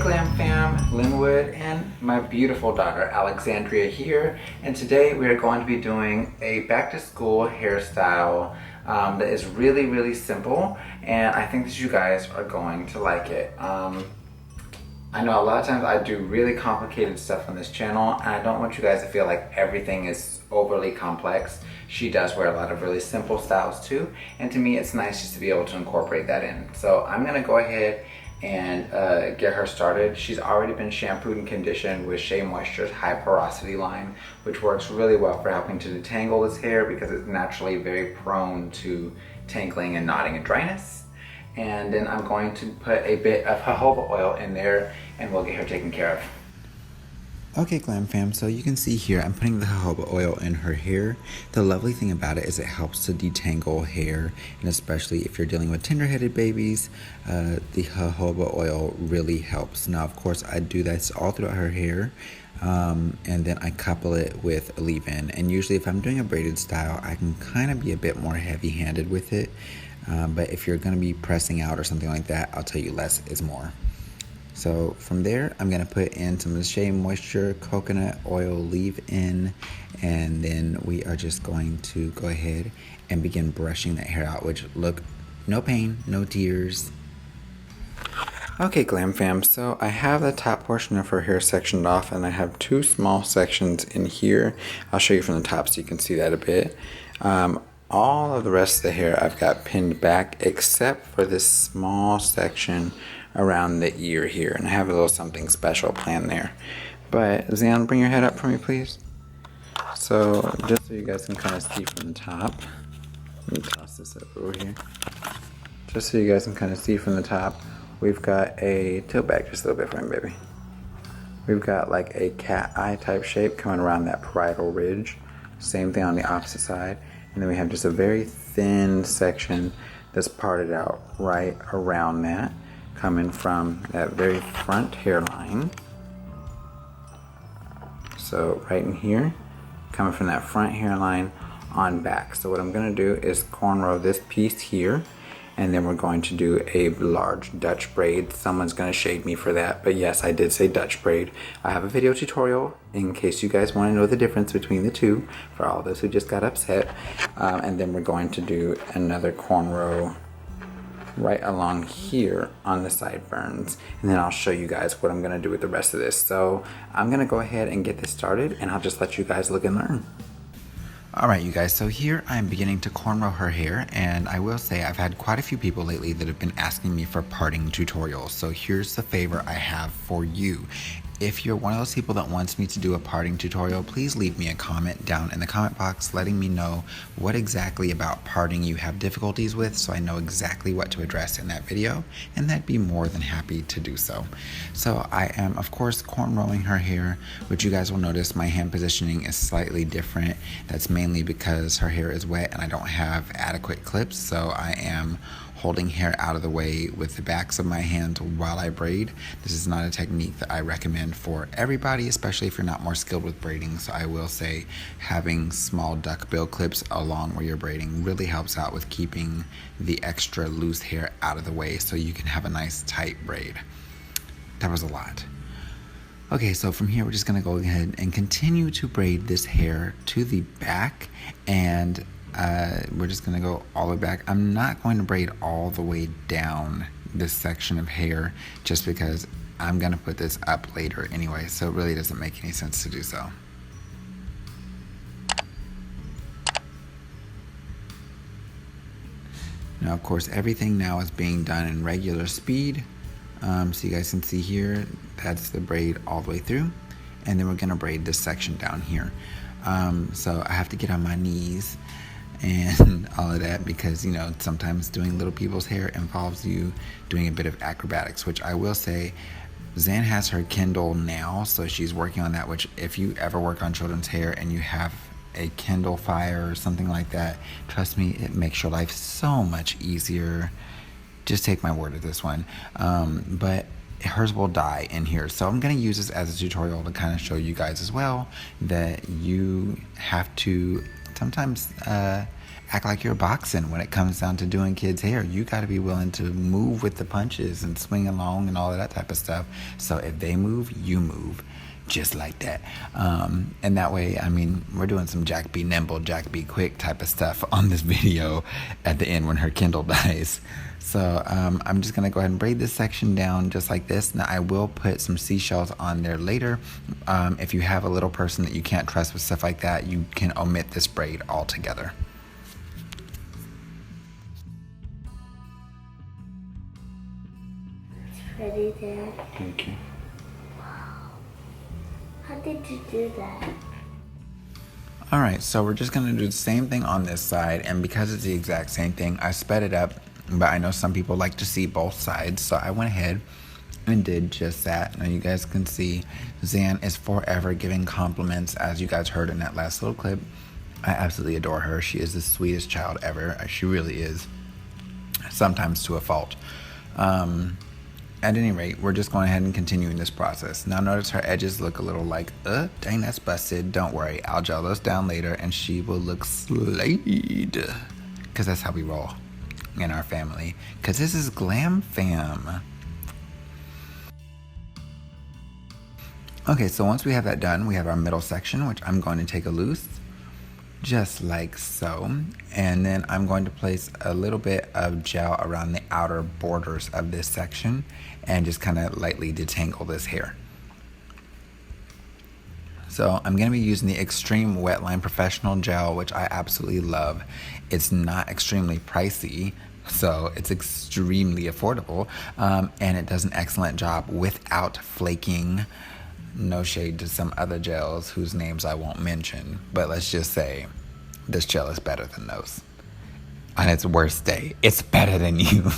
Glam Fam, Linwood and my beautiful daughter Alexandria here, and today we are going to be doing a back to school hairstyle that is really simple, and I think that you guys are going to like it. I know a lot of times I do really complicated stuff on this channel, and I don't want you guys to feel like everything is overly complex. She does wear a lot of really simple styles too, and to me it's nice just to be able to incorporate that in. So I'm gonna go ahead and get her started. She's already been shampooed and conditioned with Shea Moisture's high porosity line, which works really well for helping to detangle this hair because it's naturally very prone to tangling and knotting and dryness. And then I'm going to put a bit of jojoba oil in there and we'll get her taken care of. Okay, Glam Fam, so you can see here I'm putting the jojoba oil in her hair. The lovely thing about it is it helps to detangle hair, and especially if you're dealing with tender-headed babies, the jojoba oil really helps. Now, of course, I do this all throughout her hair, and then I couple it with a leave-in. And usually if I'm doing a braided style, I can kind of be a bit more heavy-handed with it, but if you're going to be pressing out or something like that, I'll tell you less is more. So from there, I'm going to put in some of the Shea Moisture Coconut Oil Leave-In, and then we are just going to go ahead and begin brushing that hair out, which look, no pain, no tears. Okay, Glam Fam, so I have the top portion of her hair sectioned off, and I have two small sections in here. I'll show you from the top so you can see that a bit. All of the rest of the hair I've got pinned back except for this small section around the ear here, and I have a little something special planned there. But Zan, bring your head up for me, please. So just so you guys can kind of see from the top, let me toss this over here. Just so you guys can kind of see from the top, we've got a tilt back just a little bit for me, baby. We've got like a cat eye type shape coming around that parietal ridge. Same thing on the opposite side. And then we have just a very thin section that's parted out right around that, coming from that very front hairline. So right in here, coming from that front hairline on back. So what I'm gonna do is cornrow this piece here, and then we're going to do a large Dutch braid. Someone's gonna shade me for that, but yes, I did say Dutch braid. I have a video tutorial in case you guys wanna know the difference between the two, for all those who just got upset. And then we're going to do another cornrow right along here on the sideburns, and then I'll show you guys what I'm gonna do with the rest of this. So I'm gonna go ahead and get this started, and I'll just let you guys look and learn. Alright, you guys, so here I'm beginning to cornrow her hair, and I will say I've had quite a few people lately that have been asking me for parting tutorials. So here's the favor I have for you. If you're one of those people that wants me to do a parting tutorial, please leave me a comment down in the comment box letting me know what exactly about parting you have difficulties with, so I know exactly what to address in that video, and I'd be more than happy to do so. So I am, of course, cornrowing her hair, which you guys will notice my hand positioning is slightly different. That's mainly because her hair is wet and I don't have adequate clips, so I am holding hair out of the way with the backs of my hands while I braid. This is not a technique that I recommend for everybody, especially if you're not more skilled with braiding. So I will say having small duckbill clips along where you're braiding really helps out with keeping the extra loose hair out of the way so you can have a nice tight braid. That was a lot. Okay, so from here we're just gonna go ahead and continue to braid this hair to the back, and we're just gonna go all the way back. I'm not going to braid all the way down this section of hair just because I'm gonna put this up later anyway, so it really doesn't make any sense to do so. Now, of course, everything now is being done in regular speed. So you guys can see here, that's the braid all the way through. And then we're gonna braid this section down here. So I have to get on my knees and all of that because, you know, sometimes doing little people's hair involves you doing a bit of acrobatics, which I will say, Zan has her Kindle now, so she's working on that, which if you ever work on children's hair and you have a Kindle Fire or something like that, trust me, it makes your life so much easier. Just take my word at this one. But hers will die in here, so I'm going to use this as a tutorial to kind of show you guys as well that you have to sometimes act like you're boxing when it comes down to doing kids' hair. You got to be willing to move with the punches and swing along and all of that type of stuff. So if they move, you move. Just like that. And that way, I mean, we're doing some Jack be nimble, Jack be quick type of stuff on this video at the end when her Kindle dies. So I'm just going to go ahead and braid this section down just like this. Now I will put some seashells on there later. If you have a little person that you can't trust with stuff like that, you can omit this braid altogether. It's pretty there. Thank you. How did you do that? Alright, so we're just going to do the same thing on this side, and because it's the exact same thing, I sped it up, but I know some people like to see both sides, so I went ahead and did just that. Now you guys can see Zan is forever giving compliments, as you guys heard in that last little clip. I absolutely adore her. She is the sweetest child ever. She really is, sometimes to a fault. At any rate, we're just going ahead and continuing this process. Now notice her edges look a little like, dang, that's busted. Don't worry, I'll gel those down later and she will look slayed. Because that's how we roll in our family. Because this is GlamFam. Okay, so once we have that done, we have our middle section, which I'm going to take a loose. Just like so. And then I'm going to place a little bit of gel around the outer borders of this section and just kind of lightly detangle this hair. So I'm going to be using the Extreme Wetline Professional Gel, which I absolutely love. It's not extremely pricey, so it's extremely affordable, and it does an excellent job without flaking. No shade to some other gels whose names I won't mention, but let's just say this gel is better than those. On its worst day, it's better than you.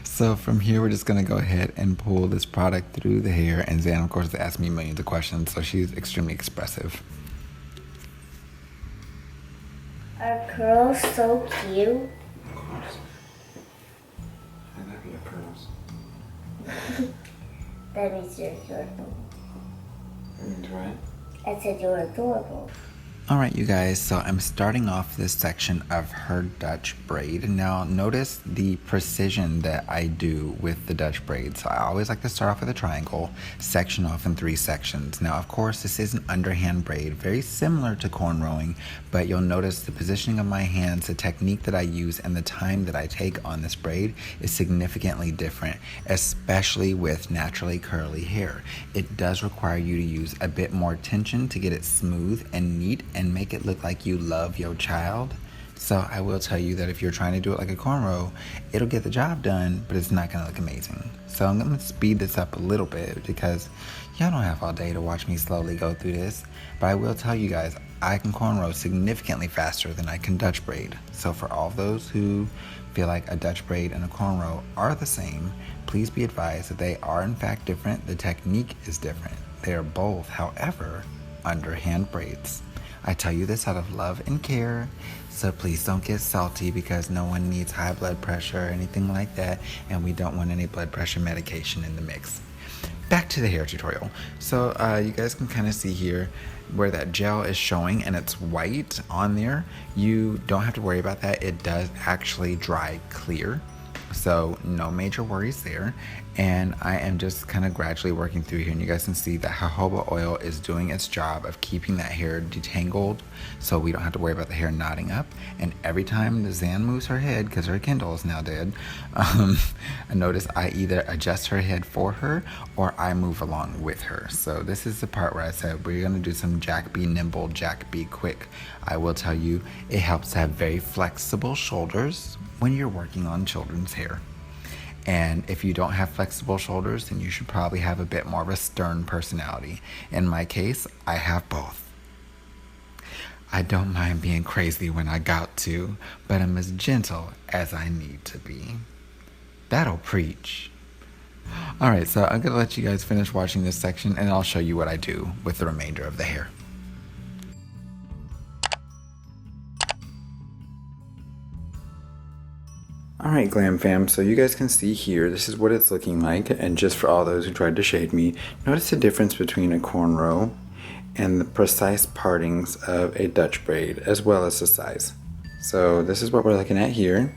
So from here, we're just going to go ahead and pull this product through the hair. And Zan, of course, asked me millions of questions, so she's extremely expressive. Are curls so cute? Of course. I love your curls. That means you're adorable. That's right. I said you're adorable. Alright you guys, so I'm starting off this section of her Dutch braid. Now notice the precision that I do with the Dutch braid. So I always like to start off with a triangle, section off in 3 sections. Now of course this is an underhand braid, very similar to cornrowing, but you'll notice the positioning of my hands, the technique that I use, and the time that I take on this braid is significantly different, especially with naturally curly hair. It does require you to use a bit more tension to get it smooth and neat and make it look like you love your child. So I will tell you that if you're trying to do it like a cornrow, it'll get the job done, but it's not gonna look amazing. So I'm gonna speed this up a little bit because y'all don't have all day to watch me slowly go through this. But I will tell you guys, I can cornrow significantly faster than I can Dutch braid. So for all those who feel like a Dutch braid and a cornrow are the same, please be advised that they are in fact different. The technique is different. They are both, however, underhand braids. I tell you this out of love and care, so please don't get salty because no one needs high blood pressure or anything like that, and we don't want any blood pressure medication in the mix. Back to the hair tutorial. So you guys can kind of see here where that gel is showing and it's white on there. You don't have to worry about that. It does actually dry clear. So no major worries there. And I am just kind of gradually working through here, and you guys can see that jojoba oil is doing its job of keeping that hair detangled so we don't have to worry about the hair knotting up. And every time the Zan moves her head, because her Kindle is now dead, I notice I either adjust her head for her or I move along with her. So this is the part where I said we're going to do some Jack be nimble, Jack be quick. I will tell you, it helps to have very flexible shoulders when you're working on children's hair. And if you don't have flexible shoulders, then you should probably have a bit more of a stern personality. In my case, I have both. I don't mind being crazy when I got to, but I'm as gentle as I need to be. That'll preach. Alright, so I'm gonna let you guys finish watching this section and I'll show you what I do with the remainder of the hair. Alright Glam Fam, so you guys can see here, this is what it's looking like, and just for all those who tried to shade me, notice the difference between a cornrow and the precise partings of a Dutch braid, as well as the size. So this is what we're looking at here.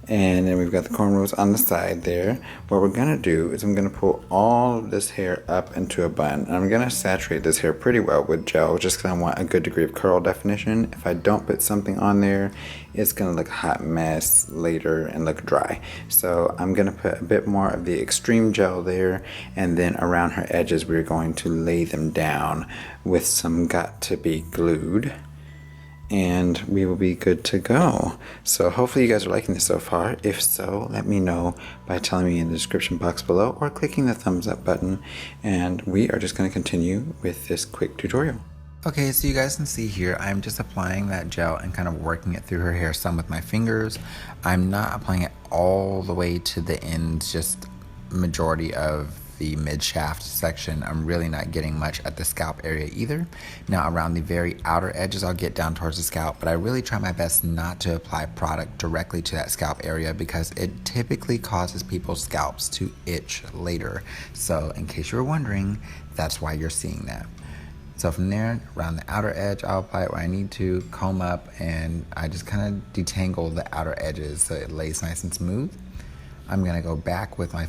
And then we've got the cornrows on the side there. What we're gonna do is I'm gonna pull all of this hair up into a bun. And I'm gonna saturate this hair pretty well with gel just because I want a good degree of curl definition. If I don't put something on there, it's gonna look a hot mess later and look dry. So I'm gonna put a bit more of the extreme gel there, and then around her edges we're going to lay them down with some got to be glued. And we will be good to go. So hopefully you guys are liking this so far. If so, let me know by telling me in the description box below or clicking the thumbs up button. And we are just going to continue with this quick tutorial. Okay, so you guys can see here, I'm just applying that gel and kind of working it through her hair some with my fingers. I'm not applying it all the way to the ends, just majority of the mid shaft section. I'm really not getting much at the scalp area either. Now around the very outer edges I'll get down towards the scalp, but I really try my best not to apply product directly to that scalp area because it typically causes people's scalps to itch later. So in case you were wondering, that's why you're seeing that. So from there, around the outer edge, I'll apply it where I need to, comb up, and I just kind of detangle the outer edges so it lays nice and smooth. I'm gonna go back with my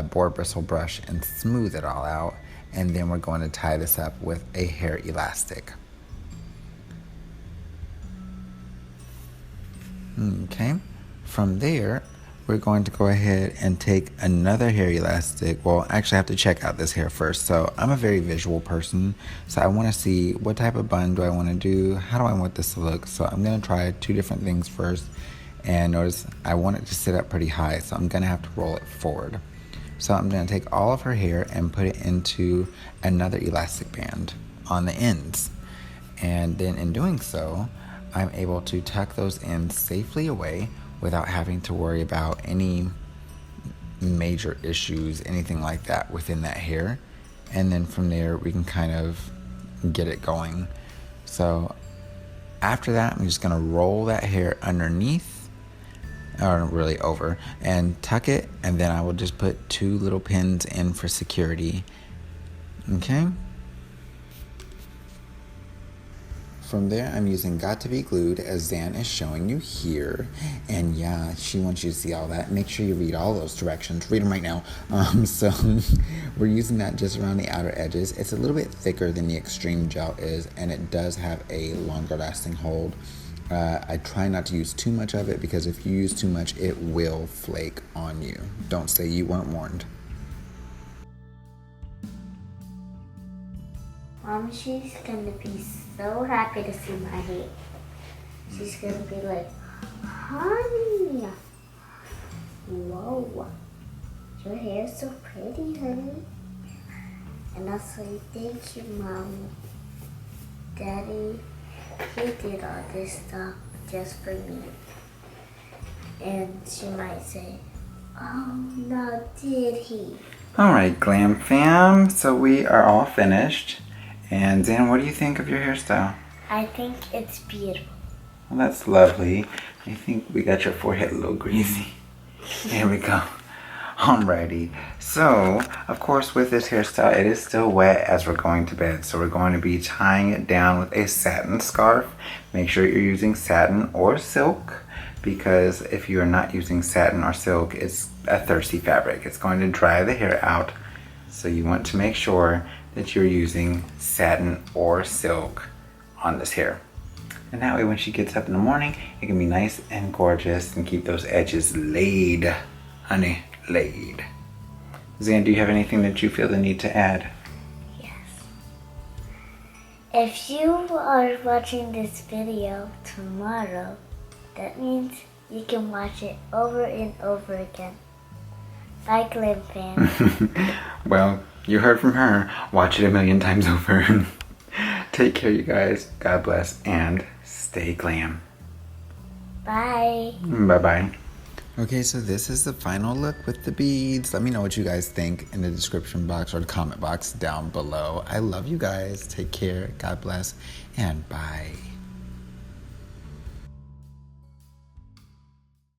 boar bristle brush and smooth it all out, and then we're going to tie this up with a hair elastic. Okay, from there we're going to go ahead and take another hair elastic. Well, actually I have to check out this hair first. So I'm a very visual person, so I want to see what type of bun do I want to do, how do I want this to look. So I'm going to try two different things first, and notice I want it to sit up pretty high, so I'm going to have to roll it forward. So I'm going to take all of her hair and put it into another elastic band on the ends. And then in doing so, I'm able to tuck those ends safely away without having to worry about any major issues, anything like that within that hair. And then from there, we can kind of get it going. So after that, I'm just going to roll that hair underneath, or really over, and tuck it, and then I will just put two little pins in for security. Okay, from there I'm using Got to Be Glued as Zan is showing you here, and yeah, she wants you to see all that. Make sure you read all those directions, read them right now. So we're using that just around the outer edges. It's a little bit thicker than the extreme gel is, and it does have a longer lasting hold. I try not to use too much of it because if you use too much, it will flake on you. Don't say you weren't warned. Mom, she's gonna be so happy to see my hair. She's gonna be like, honey, whoa, your hair's so pretty, honey. And I'll say, thank you, Mom. Daddy, he did all this stuff just for me. And she might say, oh no, did he? Alright, Glam Fam, so we are all finished. And Zan, what do you think of your hairstyle? I think it's beautiful. Well, that's lovely. I think we got your forehead a little greasy. There we go. Alrighty, so of course with this hairstyle it is still wet as we're going to bed, so we're going to be tying it down with a satin scarf. Make sure you're using satin or silk, because if you are not using satin or silk, it's a thirsty fabric. It's going to dry the hair out, so you want to make sure that you're using satin or silk on this hair. And that way when she gets up in the morning, it can be nice and gorgeous and keep those edges laid, honey. Laid. Zan, do you have anything that you feel the need to add? Yes. If you are watching this video tomorrow, that means you can watch it over and over again. Like GlamFam. Well, you heard from her. Watch it a million times over. Take care, you guys. God bless and stay glam. Bye. Bye-bye. Okay, so this is the final look with the beads. Let me know what you guys think in the description box or the comment box down below. I love you guys. Take care. God bless. And bye.